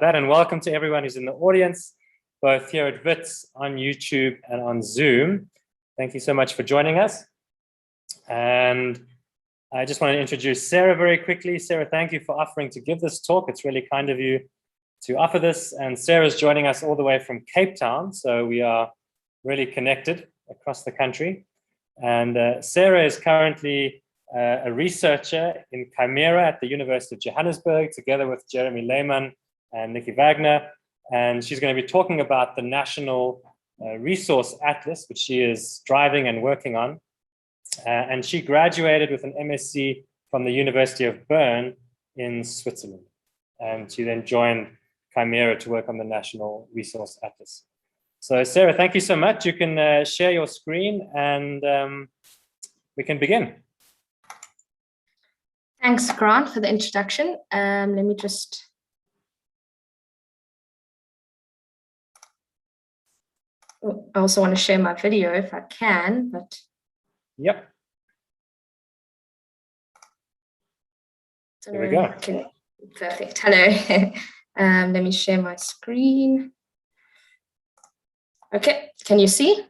that, and welcome to everyone who's in the audience, both here at Wits, on YouTube, and on Zoom. Thank you so much for joining us. And I just want to introduce Sarah very quickly. Sarah, thank you for offering to give this talk. It's really kind of you to offer this. And Sarah's joining us all the way from Cape Town, so we are really connected across the country. And Sarah is currently a researcher in Chimera at the University of Johannesburg, together with Jeremy Lehman and Nikki Wagner. And she's going to be talking about the National Resource Atlas, which she is driving and working on. And she graduated with an MSc from the University of Bern in Switzerland. And she then joined Chimera to work on the National Resource Atlas. So Sarah, thank you so much. You can share your screen and we can begin. Thanks, Grant, for the introduction. Let me just... I also want to share my video if I can, but... Yep. There we go. Okay. Perfect. Hello. Let me share my screen. Okay, can you see?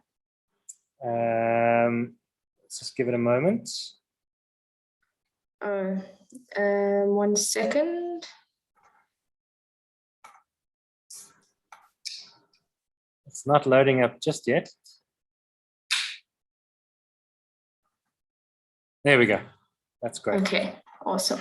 Let's just give it a moment. 1 second. It's not loading up just yet. There we go. That's great. Okay, awesome.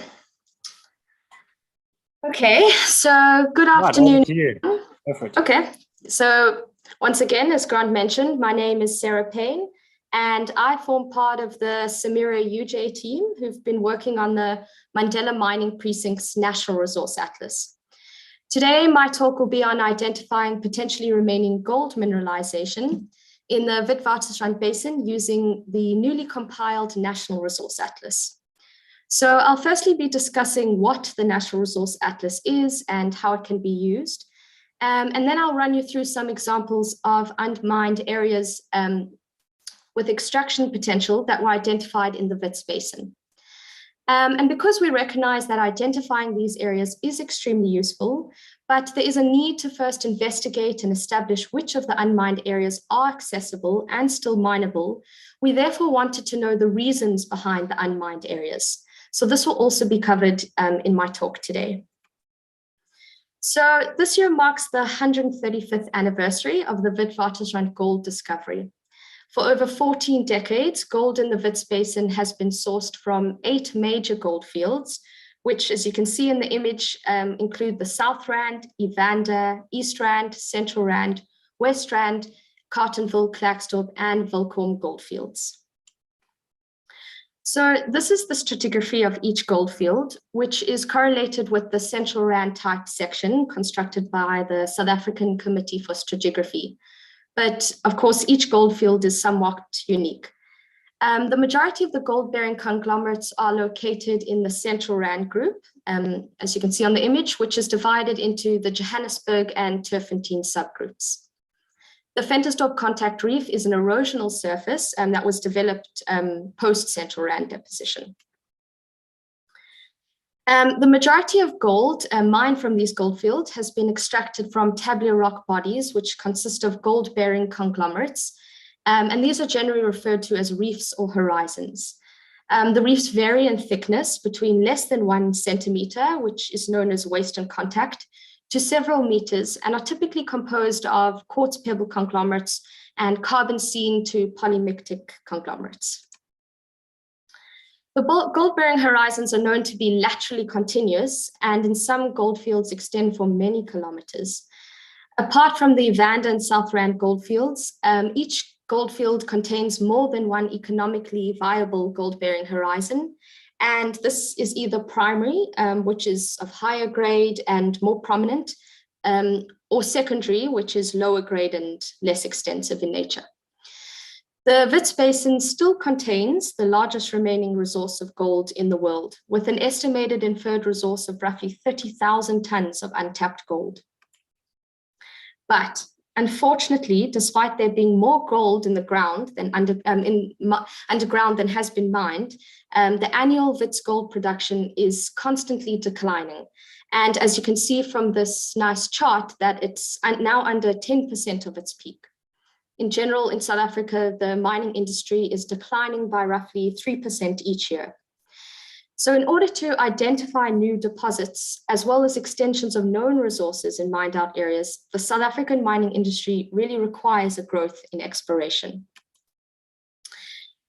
Okay, so good afternoon. Over to you. Go for it. Okay, so once again, as Grant mentioned, my name is Sarah Pein, and I form part of the Samira UJ team who've been working on the Mandela Mining Precinct's National Resource Atlas. Today, my talk will be on identifying potentially remaining gold mineralization in the Witwatersrand Basin using the newly compiled National Resource Atlas. So I'll firstly be discussing what the National Resource Atlas is and how it can be used. And then I'll run you through some examples of unmined areas with extraction potential that were identified in the Wits Basin. And because we recognize that identifying these areas is extremely useful, but there is a need to first investigate and establish which of the unmined areas are accessible and still mineable, we therefore wanted to know the reasons behind the unmined areas. So this will also be covered in my talk today. So this year marks the 135th anniversary of the Witwatersrand gold discovery. For over 14 decades, gold in the Wits Basin has been sourced from 8 major gold fields, which, as you can see in the image, include the South Rand, Evander, East Rand, Central Rand, West Rand, Carletonville, Klerksdorp, and Welkom goldfields. So this is the stratigraphy of each goldfield, which is correlated with the Central Rand type section constructed by the South African Committee for Stratigraphy. But of course, each goldfield is somewhat unique. The majority of the gold-bearing conglomerates are located in the Central Rand group, as you can see on the image, which is divided into the Johannesburg and Turffontein subgroups. The Ventersdorp contact reef is an erosional surface that was developed post-Central Rand deposition. The majority of gold mined from these goldfields has been extracted from tabular rock bodies, which consist of gold-bearing conglomerates, and these are generally referred to as reefs or horizons. The reefs vary in thickness between less than 1 centimeter, which is known as western contact, to several meters, and are typically composed of quartz pebble conglomerates and carbon-seen to polymictic conglomerates. The gold-bearing horizons are known to be laterally continuous, and in some goldfields extend for many kilometers. Apart from the Evander and South Rand goldfields, each goldfield contains more than one economically viable gold-bearing horizon, and this is either primary, which is of higher grade and more prominent, or secondary, which is lower grade and less extensive in nature. The Wits Basin still contains the largest remaining resource of gold in the world, with an estimated inferred resource of roughly 30,000 tons of untapped gold. But unfortunately, despite there being more gold in the ground than underground than has been mined, the annual Wits gold production is constantly declining, And as you can see from this nice chart, that it's now under 10% of its peak. In general, in South Africa, the mining industry is declining by roughly 3% each year. So in order to identify new deposits, as well as extensions of known resources in mined out areas, the South African mining industry really requires a growth in exploration.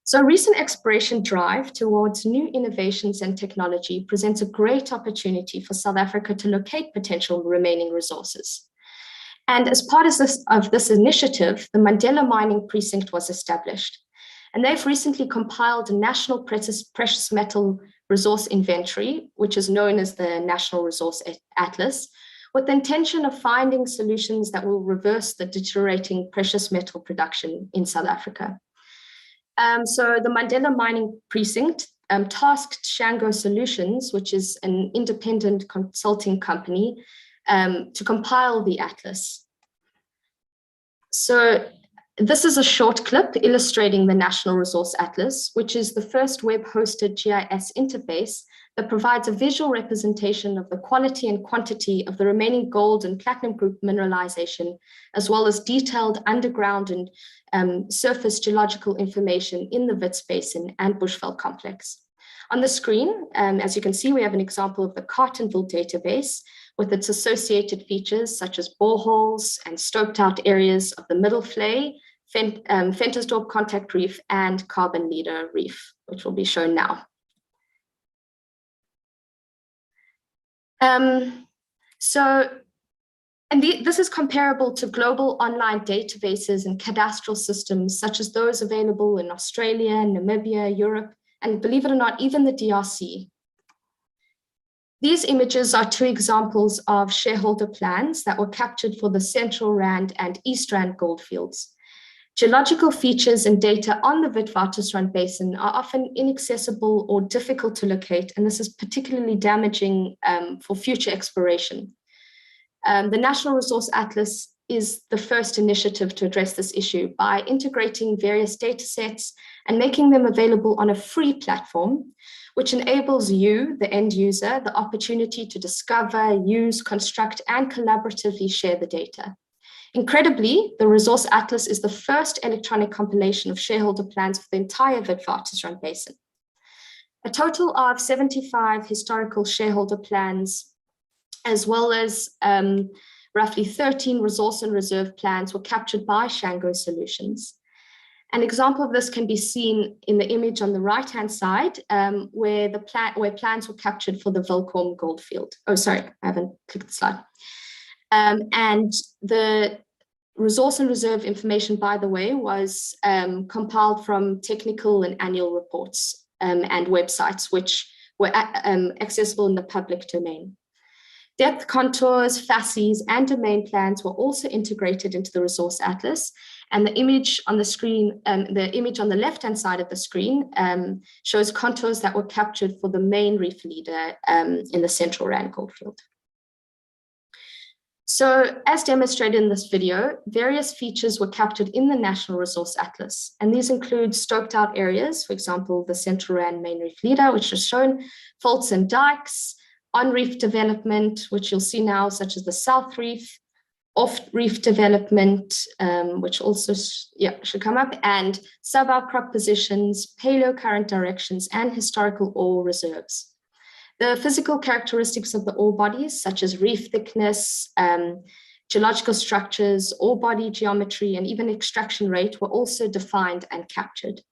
So recent exploration drive towards new innovations and technology presents a great opportunity for South Africa to locate potential remaining resources. And as part of this initiative, the Mandela Mining Precinct was established. And they've recently compiled a national precious metal resource inventory, which is known as the National Resource Atlas, with the intention of finding solutions that will reverse the deteriorating precious metal production in South Africa. So the Mandela Mining Precinct tasked Shango Solutions, which is an independent consulting company, to compile the atlas. So this is a short clip illustrating the National Resource Atlas, which is the first web-hosted GIS interface that provides a visual representation of the quality and quantity of the remaining gold and platinum group mineralization, as well as detailed underground and surface geological information in the Wits Basin and Bushveld complex. On the screen, as you can see, we have an example of the Cartonville database with its associated features such as boreholes and stoped out areas of the Middle Flay, Ventersdorp Contact Reef, and Carbon Leader Reef, which will be shown now. This is comparable to global online databases and cadastral systems such as those available in Australia, Namibia, Europe, and believe it or not, even the DRC. These images are two examples of shareholder plans that were captured for the Central Rand and East Rand goldfields. Geological features and data on the Witwatersrand Basin are often inaccessible or difficult to locate, and this is particularly damaging for future exploration. The National Resource Atlas is the first initiative to address this issue by integrating various data sets and making them available on a free platform, which enables you, the end user, the opportunity to discover, use, construct, and collaboratively share the data. Incredibly, the Resource Atlas is the first electronic compilation of shareholder plans for the entire Witwatersrand Basin. A total of 75 historical shareholder plans, as well as roughly 13 resource and reserve plans, were captured by Shango Solutions. An example of this can be seen in the image on the right-hand side, where plans were captured for the Vilkom Goldfield. Oh, sorry, I haven't clicked the slide. And the resource and reserve information, by the way, was compiled from technical and annual reports and websites, which were accessible in the public domain. Depth contours, facies, and domain plans were also integrated into the Resource Atlas. And the image on the screen, the image on the left-hand side of the screen shows contours that were captured for the main reef leader in the Central Rand Goldfield. So as demonstrated in this video, various features were captured in the National Resource Atlas. And these include stoped out areas, for example, the Central Rand main reef leader, which is shown, faults and dikes, on-reef development, which you'll see now, such as the South Reef, off-reef development, which also should come up, and sub-outcrop positions, paleocurrent directions, and historical ore reserves. The physical characteristics of the ore bodies, such as reef thickness, geological structures, ore body geometry, and even extraction rate were also defined and captured.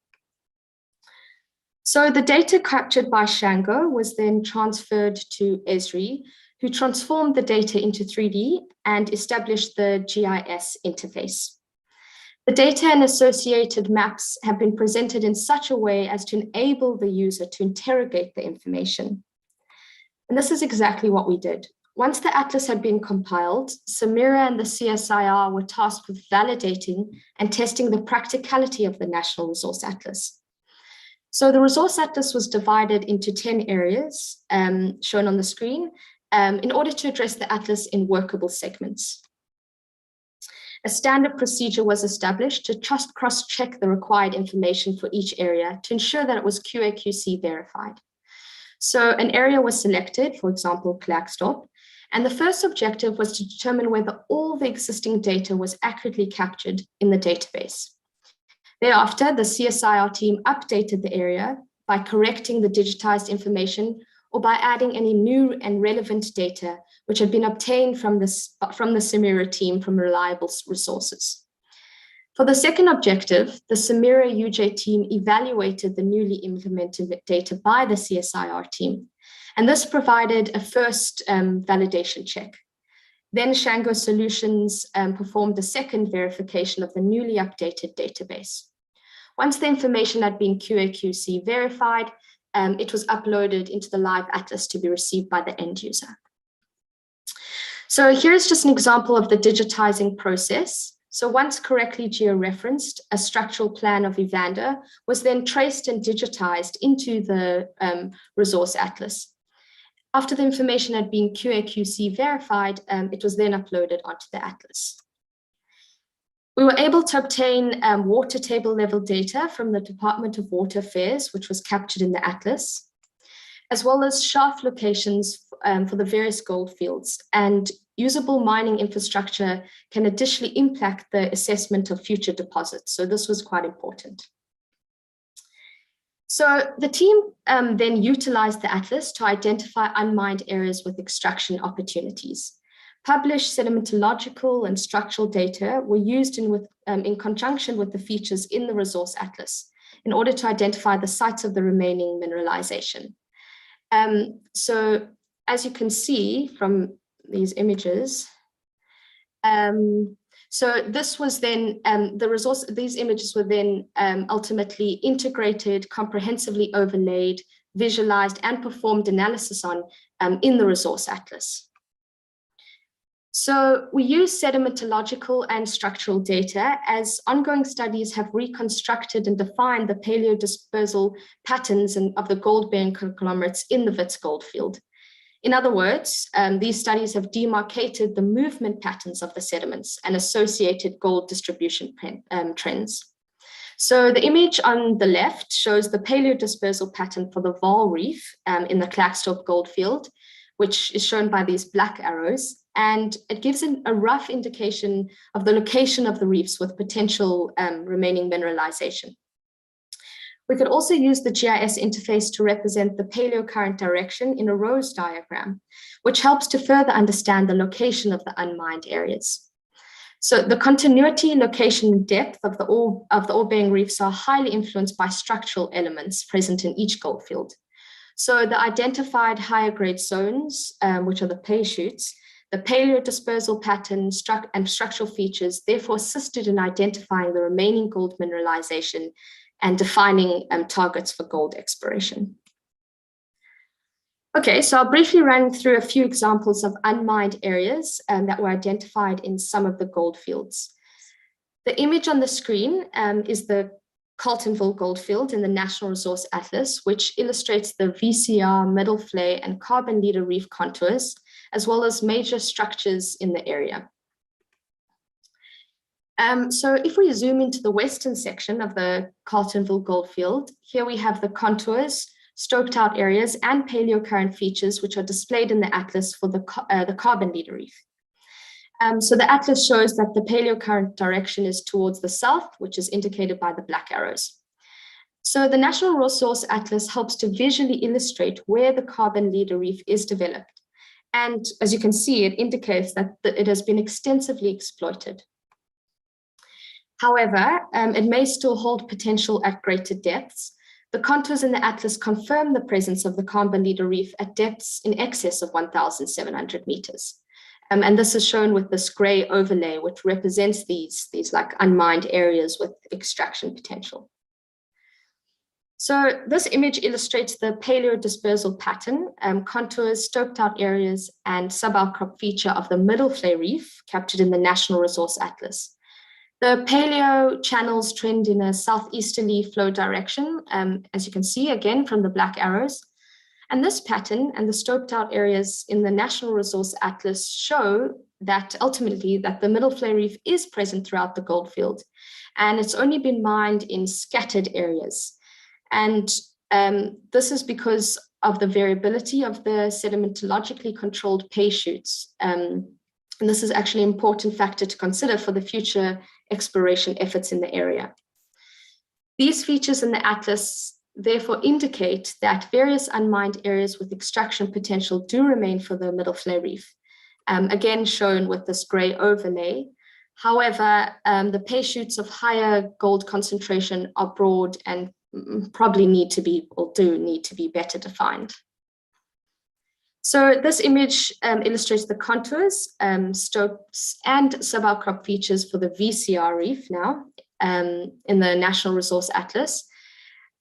So the data captured by Shango was then transferred to Esri, who transformed the data into 3D and established the GIS interface. The data and associated maps have been presented in such a way as to enable the user to interrogate the information. And this is exactly what we did. Once the atlas had been compiled, Samira and the CSIR were tasked with validating and testing the practicality of the National Resource Atlas. So the Resource Atlas was divided into 10 areas, shown on the screen, in order to address the atlas in workable segments. A standard procedure was established to just cross-check the required information for each area to ensure that it was QA/QC verified. So an area was selected, for example, Klerksdorp, And the first objective was to determine whether all the existing data was accurately captured in the database. Thereafter, the CSIR team updated the area by correcting the digitized information or by adding any new and relevant data which had been obtained from the CIMERA team from reliable resources. For the second objective, the CIMERA UJ team evaluated the newly implemented data by the CSIR team, and this provided a first validation check. Then Shango Solutions performed a second verification of the newly updated database. Once the information had been QA/QC verified, it was uploaded into the live atlas to be received by the end user. So here's just an example of the digitizing process. So once correctly georeferenced, a structural plan of Evander was then traced and digitized into the resource atlas. After the information had been QA/QC verified, it was then uploaded onto the atlas. We were able to obtain water table level data from the Department of Water Affairs, which was captured in the atlas, as well as shaft locations for the various gold fields. And usable mining infrastructure can additionally impact the assessment of future deposits. So this was quite important. So the team then utilized the atlas to identify unmined areas with extraction opportunities. Published sedimentological and structural data were used in conjunction with the features in the resource atlas in order to identify the sites of the remaining mineralization. So as you can see from these images, so this was then these images were then ultimately integrated, comprehensively overlaid, visualized, and performed analysis on in the resource atlas. So we use sedimentological and structural data as ongoing studies have reconstructed and defined the paleodispersal patterns of the gold-bearing conglomerates in the Wits Goldfield. In other words, these studies have demarcated the movement patterns of the sediments and associated gold distribution trends. So the image on the left shows the paleodispersal pattern for the Vaal Reef in the Klerksdorp Goldfield, which is shown by these black arrows. And it gives a rough indication of the location of the reefs with potential remaining mineralization. We could also use the GIS interface to represent the paleocurrent direction in a rose diagram, which helps to further understand the location of the unmined areas. So the continuity, location, and depth of the ore-bearing reefs are highly influenced by structural elements present in each goldfield. So the identified higher grade zones, which are the pay shoots, the paleodispersal pattern and structural features therefore assisted in identifying the remaining gold mineralization and defining targets for gold exploration. Okay, so I'll briefly run through a few examples of unmined areas that were identified in some of the gold fields. The image on the screen is the Carltonville Goldfield in the National Resource Atlas, which illustrates the VCR, middle flay, and carbon leader reef contours, as well as major structures in the area. So if we zoom into the western section of the Carltonville Goldfield, here we have the contours, stoked out areas, and paleocurrent features, which are displayed in the atlas for the carbon leader reef. So the atlas shows that the paleocurrent direction is towards the south, which is indicated by the black arrows. So the National Resource Atlas helps to visually illustrate where the carbon leader reef is developed. And as you can see, it indicates that it has been extensively exploited. However, it may still hold potential at greater depths. The contours in the atlas confirm the presence of the carbon leader reef at depths in excess of 1,700 meters. And this is shown with this gray overlay, which represents these like unmined areas with extraction potential. So this image illustrates the paleodispersal pattern, contours, stoked out areas, and suboutcrop feature of the middle flay reef captured in the National Resource Atlas. The paleo channels trend in a southeasterly flow direction, as you can see again from the black arrows. And this pattern and the stoked out areas in the National Resource Atlas show that ultimately that the middle flay reef is present throughout the goldfield, and it's only been mined in scattered areas. And this is because of the variability of the sedimentologically controlled pay shoots. And this is actually an important factor to consider for the future exploration efforts in the area. These features in the atlas therefore indicate that various unmined areas with extraction potential do remain for the middle flare reef, again shown with this gray overlay. However, the pay shoots of higher gold concentration are broad and probably need to be, or do need to be, better defined. So this image illustrates the contours, stopes, and suboutcrop features for the VCR reef now in the National Resource Atlas.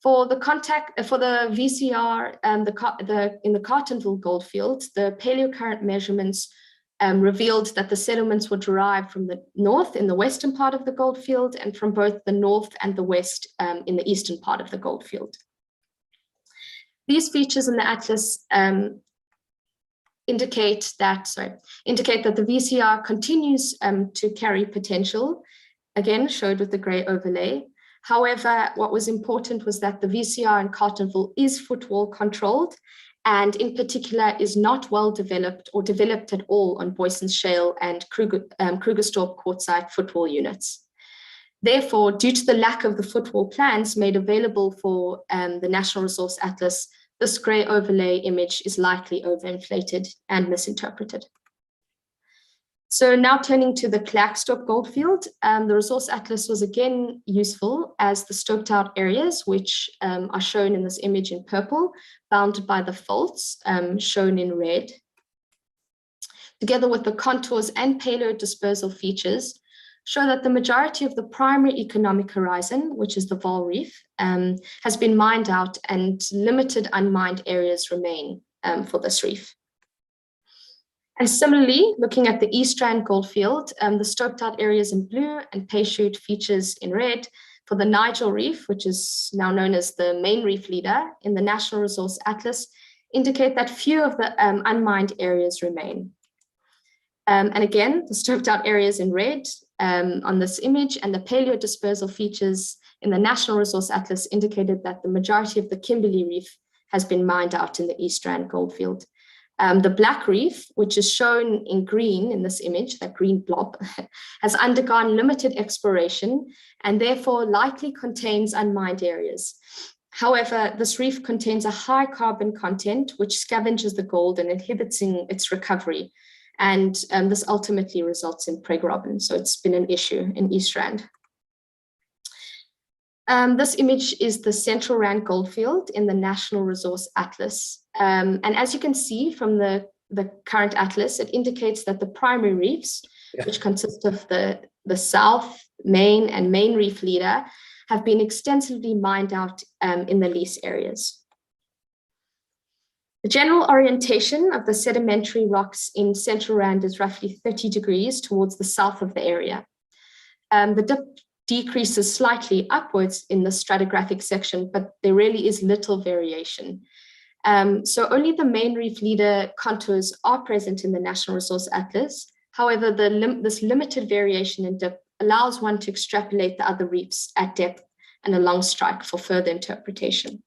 For the VCR, in the Cartonville Goldfield, the paleocurrent measurements revealed that the sediments were derived from the north in the western part of the goldfield and from both the north and the west in the eastern part of the goldfield. These features in the atlas indicate that the VCR continues to carry potential, again showed with the gray overlay. However, what was important was that the VCR in Cartonville is footwall controlled, and in particular is not well developed or developed at all on Boyson's Shale and Krugerstorp quartzite footwall units. Therefore, due to the lack of the footwall plans made available for the National Resource Atlas, this gray overlay image is likely overinflated and misinterpreted. So now turning to the Klerksdorp Goldfield, the Resource Atlas was again useful as the stoked out areas, which are shown in this image in purple, bounded by the faults shown in red, together with the contours and payload dispersal features, show that the majority of the primary economic horizon, which is the Vaal Reef, has been mined out and limited unmined areas remain for this reef. And similarly, looking at the East Rand Goldfield, the stoked out areas in blue and pay shoot features in red for the Nigel Reef, which is now known as the main reef leader in the National Resource Atlas, indicate that few of the unmined areas remain. And again, the stoked out areas in red on this image and the paleo dispersal features in the National Resource Atlas indicated that the majority of the Kimberley Reef has been mined out in the East Rand Goldfield. The Black Reef, which is shown in green in this image, that green blob, has undergone limited exploration and therefore likely contains unmined areas. However, this reef contains a high carbon content, which scavenges the gold and inhibits its recovery. And this ultimately results in pregrobin. So it's been an issue in East Rand. This image is the Central Rand Goldfield in the National Resource Atlas. And as you can see from the current atlas, it indicates that the primary reefs, which consist of the South, Main, and Main Reef Leader, have been extensively mined out in the lease areas. The general orientation of the sedimentary rocks in Central Rand is roughly 30 degrees towards the south of the area. The dip decreases slightly upwards in the stratigraphic section, but there really is little variation. So only the Main Reef Leader contours are present in the National Resource Atlas. However, this limited variation in dip allows one to extrapolate the other reefs at depth and along strike for further interpretation.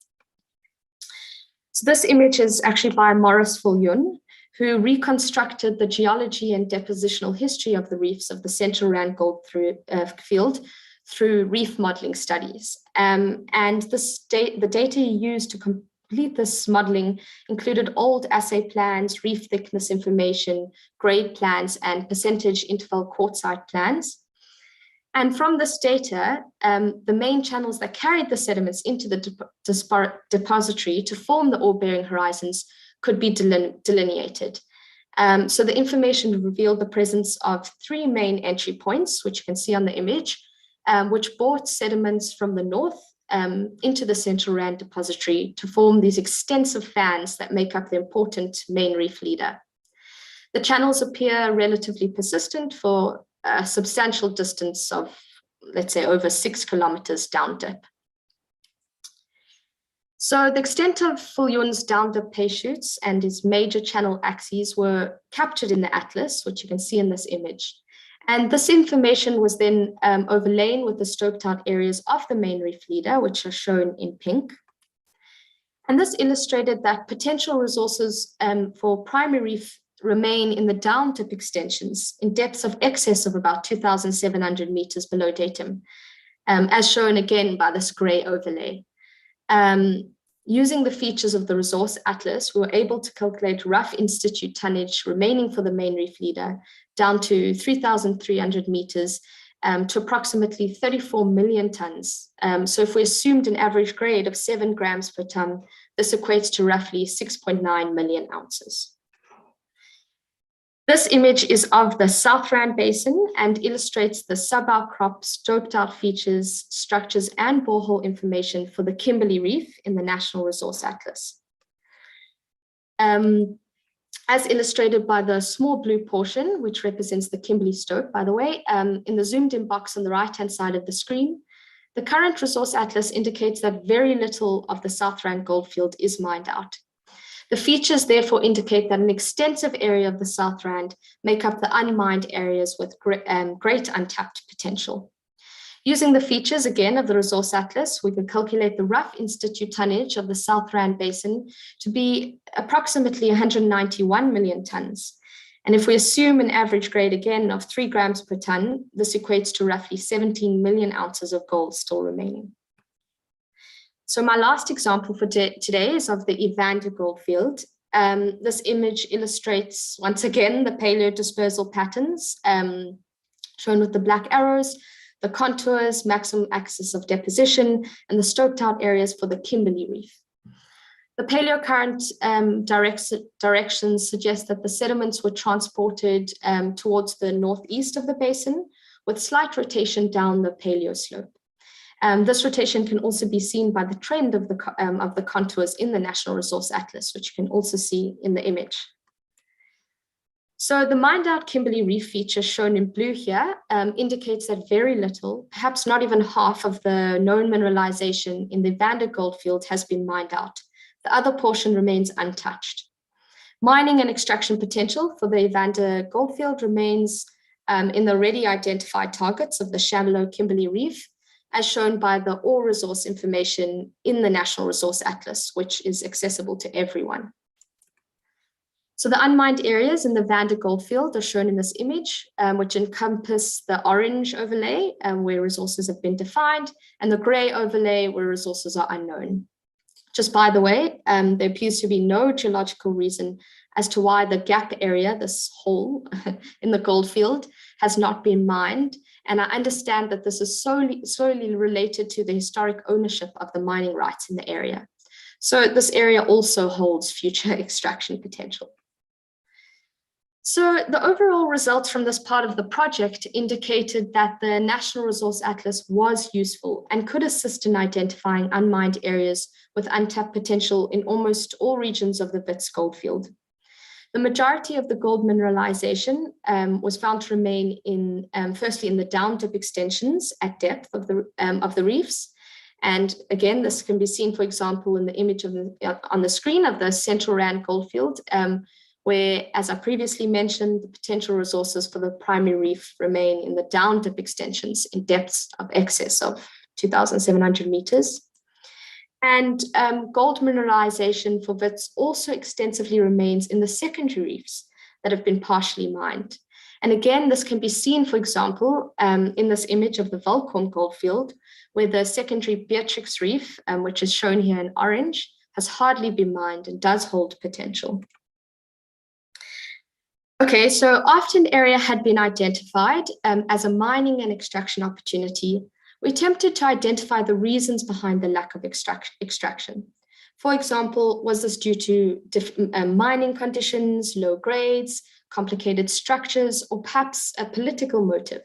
So this image is actually by Maurice Viljoen, who reconstructed the geology and depositional history of the reefs of the Central Rand Goldfield through reef modeling studies. And the data he used to complete this modeling included old assay plans, reef thickness information, grade plans, and percentage interval quartzite plans. And from this data, the main channels that carried the sediments into the depository to form the ore-bearing horizons could be delineated. So the information revealed the presence of 3 main entry points, which you can see on the image, which brought sediments from the north into the Central Rand depository to form these extensive fans that make up the important Main Reef Leader. The channels appear relatively persistent for a substantial distance of, let's say, over 6 kilometers down dip. So the extent of Viljoen's down dip pay shoots and his major channel axes were captured in the atlas, which you can see in this image. And this information was then overlain with the stoked out areas of the Main Reef Leader, which are shown in pink. And this illustrated that potential resources for primary reef remain in the down dip extensions in depths of excess of about 2,700 meters below datum, as shown again by this gray overlay. Using the features of the resource atlas, we were able to calculate rough in-situ tonnage remaining for the main reef leader down to 3,300 meters to approximately 34 million tons. So if we assumed an average grade of 7 grams per ton, this equates to roughly 6.9 million ounces. This image is of the South Rand Basin and illustrates the sub-outcrop, stoped out features, structures, and borehole information for the Kimberley Reef in the National Resource Atlas. As illustrated by the small blue portion, which represents the Kimberley Stope, by the way, in the zoomed in box on the right-hand side of the screen, the current resource atlas indicates that very little of the South Rand Goldfield is mined out. The features therefore indicate that an extensive area of the South Rand make up the unmined areas with great untapped potential. Using the features again of the resource atlas, we can calculate the rough in-situ tonnage of the South Rand Basin to be approximately 191 million tons. And if we assume an average grade again of 3 grams per ton, this equates to roughly 17 million ounces of gold still remaining. So my last example for today is of the Evander Goldfield. This image illustrates, once again, the paleo dispersal patterns shown with the black arrows, the contours, maximum axis of deposition, and the stoped out areas for the Kimberley Reef. The paleocurrent directions suggest that the sediments were transported towards the northeast of the basin with slight rotation down the paleo slope. This rotation can also be seen by the trend of the contours in the National Resource Atlas, which you can also see in the image. So the mined out Kimberley Reef feature shown in blue here indicates that very little, perhaps not even half of the known mineralization in the Evander Goldfield has been mined out. The other portion remains untouched. Mining and extraction potential for the Evander Goldfield remains in the already identified targets of the shallow Kimberley Reef, as shown by the ore resource information in the National Resource Atlas, which is accessible to everyone. So the unmined areas in the Evander Goldfield are shown in this image, which encompass the orange overlay where resources have been defined, and the gray overlay where resources are unknown. Just by the way, there appears to be no geological reason as to why the gap area, this hole in the Goldfield, has not been mined. And I understand that this is solely related to the historic ownership of the mining rights in the area. So this area also holds future extraction potential. So the overall results from this part of the project indicated that the National Resource Atlas was useful and could assist in identifying unmined areas with untapped potential in almost all regions of the Wits Goldfield. The majority of the gold mineralization was found to remain in, firstly, in the down dip extensions at depth of the reefs. And again, this can be seen, for example, in the image of on the screen of the Central Rand Goldfield, where, as I previously mentioned, the potential resources for the primary reef remain in the down dip extensions in depths of excess of 2,700 meters. And gold mineralization for Wits also extensively remains in the secondary reefs that have been partially mined. And again, this can be seen, for example, in this image of the Volkhorn Goldfield, where the secondary Beatrix Reef, which is shown here in orange, has hardly been mined and does hold potential. Okay, so after an area had been identified as a mining and extraction opportunity, we attempted to identify the reasons behind the lack of extraction. For example, was this due to mining conditions, low grades, complicated structures, or perhaps a political motive?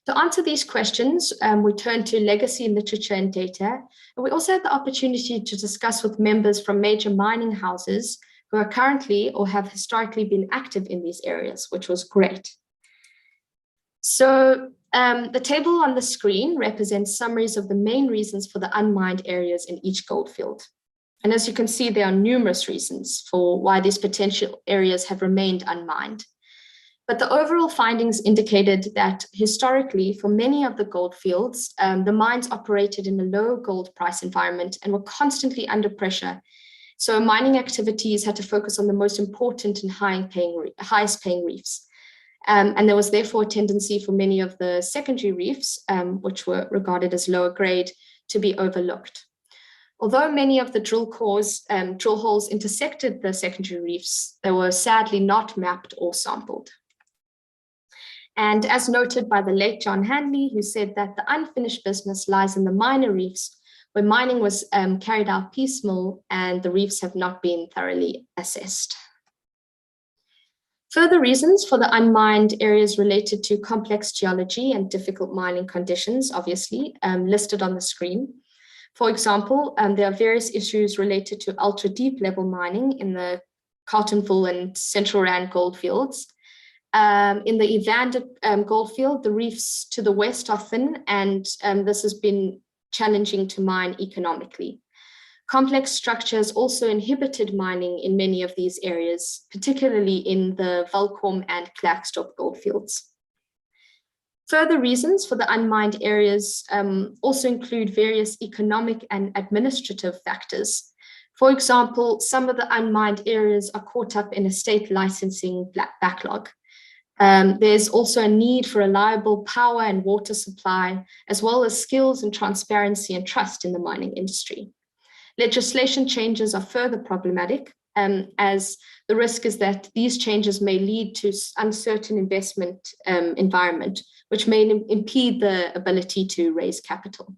To answer these questions, we turned to legacy literature and data, and we also had the opportunity to discuss with members from major mining houses who are currently or have historically been active in these areas, which was great. So the table on the screen represents summaries of the main reasons for the unmined areas in each goldfield. And as you can see, there are numerous reasons for why these potential areas have remained unmined. But the overall findings indicated that historically, for many of the gold fields, the mines operated in a low gold price environment and were constantly under pressure. So mining activities had to focus on the most important and highest paying reefs. And there was therefore a tendency for many of the secondary reefs, which were regarded as lower grade, to be overlooked. Although many of the drill holes intersected the secondary reefs, they were sadly not mapped or sampled. And as noted by the late John Handley, who said that the unfinished business lies in the minor reefs, where mining was carried out piecemeal and the reefs have not been thoroughly assessed. Further reasons for the unmined areas related to complex geology and difficult mining conditions, obviously, listed on the screen. For example, there are various issues related to ultra deep level mining in the Carltonville and Central Rand goldfields. In the Evander goldfield, the reefs to the west are thin, and this has been challenging to mine economically. Complex structures also inhibited mining in many of these areas, particularly in the Valkom and Klerksdorp goldfields. Further reasons for the unmined areas also include various economic and administrative factors. For example, some of the unmined areas are caught up in a state licensing backlog. There's also a need for reliable power and water supply, as well as skills and transparency and trust in the mining industry. Legislation changes are further problematic, as the risk is that these changes may lead to uncertain investment environment, which may impede the ability to raise capital.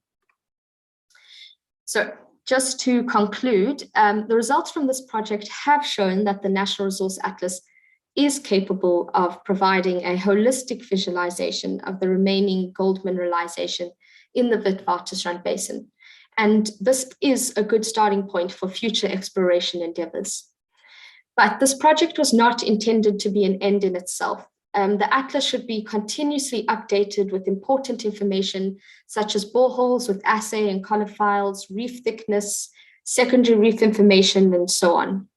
So just to conclude, the results from this project have shown that the National Resource Atlas is capable of providing a holistic visualization of the remaining gold mineralization in the Witwatersrand Basin. And this is a good starting point for future exploration endeavors. But this project was not intended to be an end in itself. The atlas should be continuously updated with important information, such as boreholes with assay and collar files, reef thickness, secondary reef information, and so on.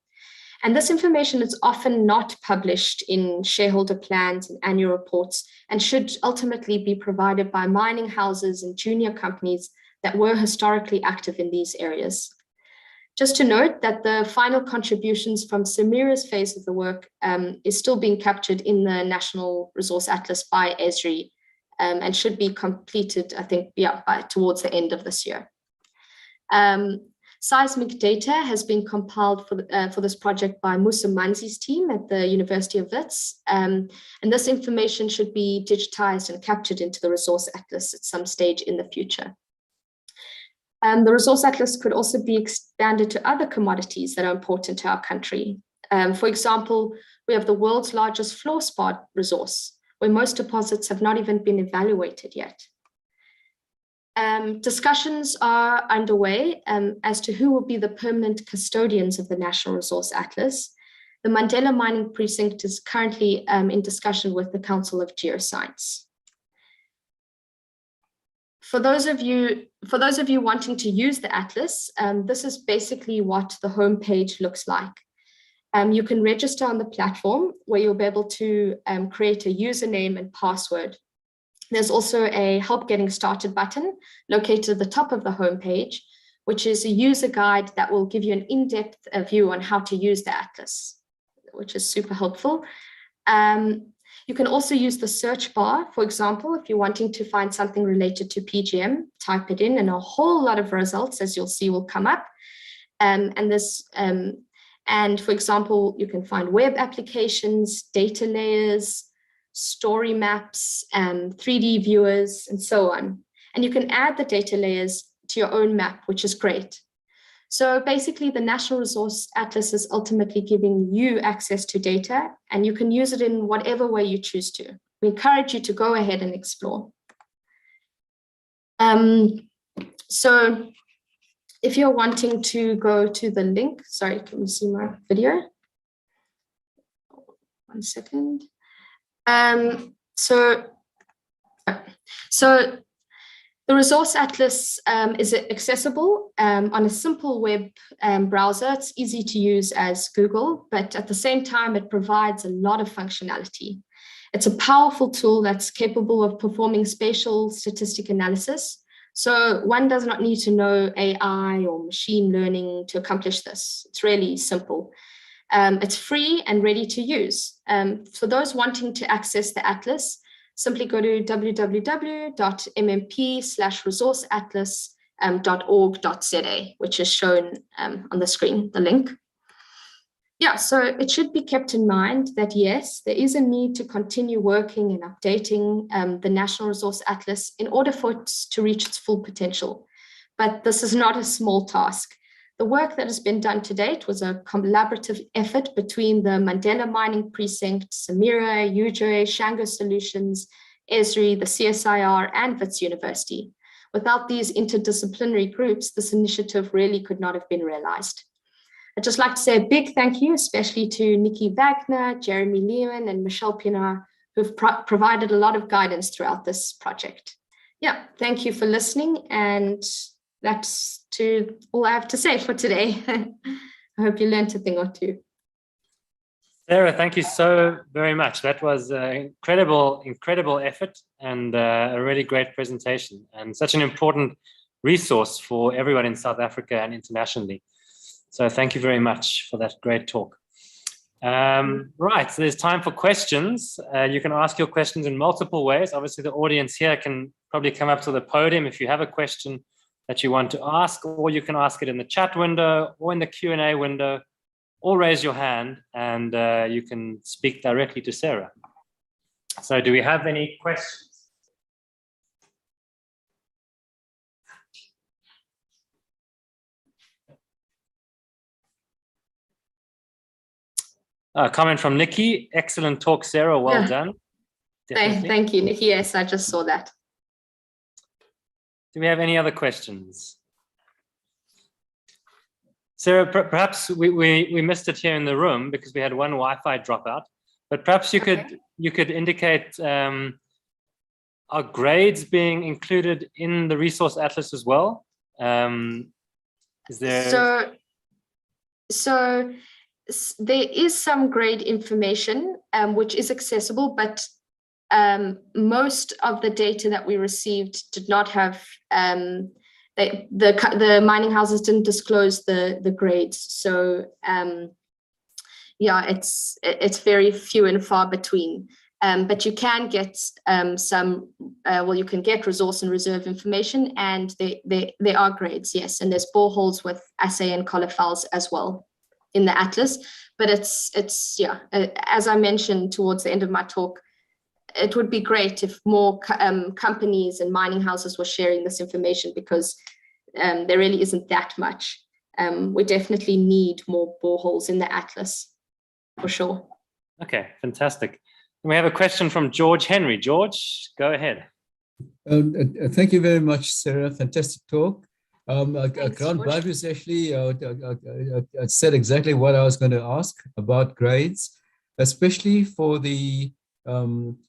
And this information is often not published in shareholder plans and annual reports, and should ultimately be provided by mining houses and junior companies that were historically active in these areas. Just to note that the final contributions from Samira's phase of the work is still being captured in the National Resource Atlas by Esri, and should be completed, I think, by towards the end of this year. Seismic data has been compiled for this project by Musa Manzi's team at the University of Wits, and this information should be digitized and captured into the Resource Atlas at some stage in the future. The Resource Atlas could also be expanded to other commodities that are important to our country. For example, we have the world's largest fluorspar resource, where most deposits have not even been evaluated yet. Discussions are underway as to who will be the permanent custodians of the National Resource Atlas. The Mandela Mining Precinct is currently in discussion with the Council of Geoscience. For those of you wanting to use the atlas, this is basically what the homepage looks like. You can register on the platform, where you'll be able to create a username and password. There's also a help getting started button located at the top of the homepage, which is a user guide that will give you an in-depth view on how to use the atlas, which is super helpful. You can also use the search bar. For example, if you're wanting to find something related to PGM, type it in, and a whole lot of results, as you'll see, will come up. And for example, you can find web applications, data layers, story maps, 3D viewers, and so on. And you can add the data layers to your own map, which is great. So basically, the National Resource Atlas is ultimately giving you access to data, and you can use it in whatever way you choose to. We encourage you to go ahead and explore. So if you're wanting to go to the link, sorry, can you see my video? 1 second. The Resource Atlas is accessible on a simple web browser. It's easy to use as Google, but at the same time, it provides a lot of functionality. It's a powerful tool that's capable of performing spatial statistic analysis. So one does not need to know AI or machine learning to accomplish this. It's really simple. It's free and ready to use. For those wanting to access the atlas, simply go to www.mmp/resourceatlas.org.za, which is shown on the screen, the link. Yeah, so it should be kept in mind that, yes, there is a need to continue working and updating the National Resource Atlas in order for it to reach its full potential. But this is not a small task. The work that has been done to date was a collaborative effort between the Mandela Mining Precinct, Samira, UJ, Shango Solutions, Esri, the CSIR, and Wits University. Without these interdisciplinary groups, this initiative really could not have been realized. I'd just like to say a big thank you, especially to Nikki Wagner, Jeremy Lehman, and Michelle Pinar, who've provided a lot of guidance throughout this project. Yeah, thank you for listening, and that's all I have to say for today. I hope you learned a thing or two. Sarah, thank you so very much. That was an incredible effort and a really great presentation, and such an important resource for everyone in South Africa and internationally. So thank you very much for that great talk. Right, so there's time for questions. You can ask your questions in multiple ways. Obviously, the audience here can probably come up to the podium if you have a question that you want to ask, or you can ask it in the chat window or in the Q&A window, or raise your hand and you can speak directly to Sarah. So do we have any questions? Comment from Nikki. Excellent talk, Sarah. Well done. Thank you, Nikki. Yes, I just saw that. Do we have any other questions? Sarah, perhaps we missed it here in the room because we had one Wi-Fi dropout, but perhaps you could indicate, are grades being included in the resource atlas as well? Is there... So there is some grade information which is accessible, but most of the data that we received did not have, the mining houses didn't disclose the grades. So yeah, it's very few and far between. But you can get you can get resource and reserve information, and there are grades, yes, and there's boreholes with assay and collar files as well in the atlas. But it's as I mentioned towards the end of my talk, it would be great if more companies and mining houses were sharing this information, because there really isn't that much. We definitely need more boreholes in the atlas, for sure. Okay, fantastic. We have a question from George Henry. George, go ahead. Thank you very much, Sarah. Fantastic talk. Thanks, Babius actually said exactly what I was going to ask about grades, especially for the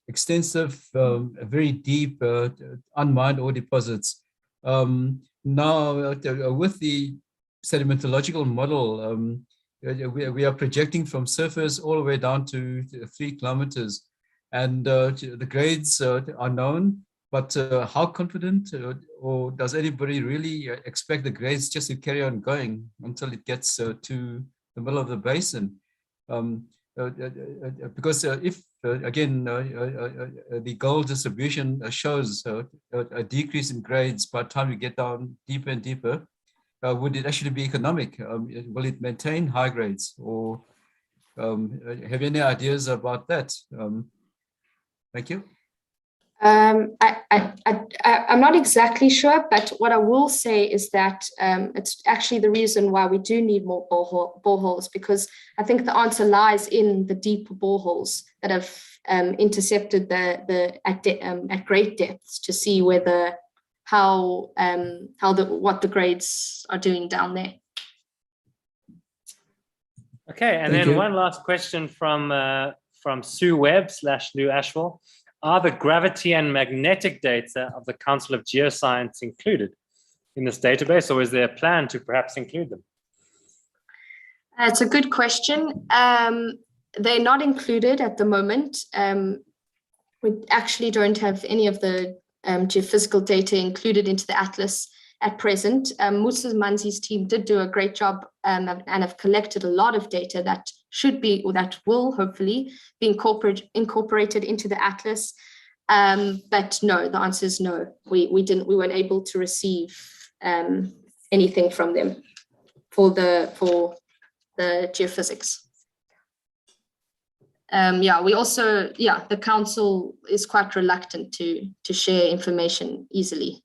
extensive, very deep unmined ore deposits. Now, with the sedimentological model, we are projecting from surface all the way down to 3 kilometers, and the grades are known, but how confident or does anybody really expect the grades just to carry on going until it gets to the middle of the basin? Because if again the gold distribution shows a decrease in grades by the time we get down deeper and deeper, would it actually be economic? Will it maintain high grades, or have you any ideas about that? Thank you. I'm not exactly sure, but what I will say is that it's actually the reason why we do need more boreholes, because I think the answer lies in the deeper boreholes that have intercepted at great depths to see what the grades are doing down there. Okay, and then one last question from Sue Webb / Lou Ashwell. Are the gravity and magnetic data of the Council of Geoscience included in this database, or is there a plan to perhaps include them? It's a good question. They're not included at the moment. We actually don't have any of the geophysical data included into the atlas at present. Musa Manzi's team did do a great job and have collected a lot of data that should be, or that will hopefully be incorporated into the atlas. But no, the answer is no. We weren't able to receive anything from them for the geophysics. We also, the council is quite reluctant to share information easily.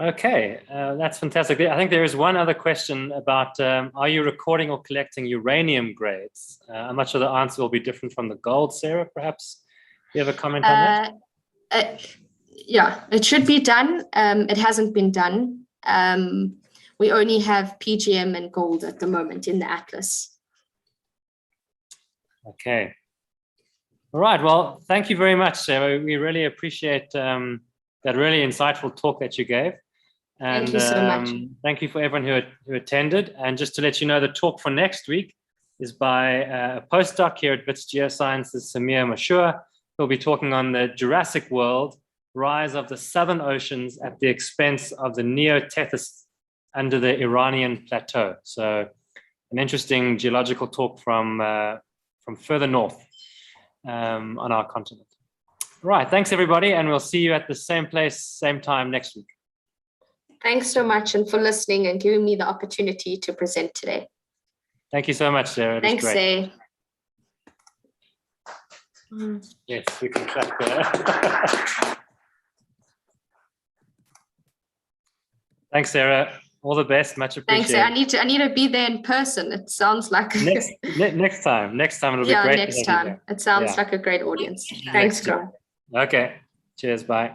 Okay, that's fantastic. I think there is one other question about, are you recording or collecting uranium grades? I'm not sure the answer will be different from the gold. Sarah, perhaps you have a comment on that? It should be done. It hasn't been done. We only have PGM and gold at the moment in the atlas. Okay. All right. Well, thank you very much, Sarah. We really appreciate that really insightful talk that you gave. And thank you so much. Thank you for everyone who attended. And just to let you know, the talk for next week is by a postdoc here at Wits Geosciences, Samir Mashur, who'll be talking on the Jurassic world, rise of the southern oceans at the expense of the Neotethys under the Iranian plateau. So an interesting geological talk from further north on our continent. Right, thanks everybody, and we'll see you at the same place, same time next week. Thanks so much, and for listening and giving me the opportunity to present today. Thank you so much, Sarah. Thanks, Say. Yes, we can clap there. Thanks, Sarah. All the best. Much appreciated. Thanks. I need to be there in person. It sounds like next time it'll be great. Next time. It sounds like a great audience. Thanks, Grant. Okay. Cheers. Bye.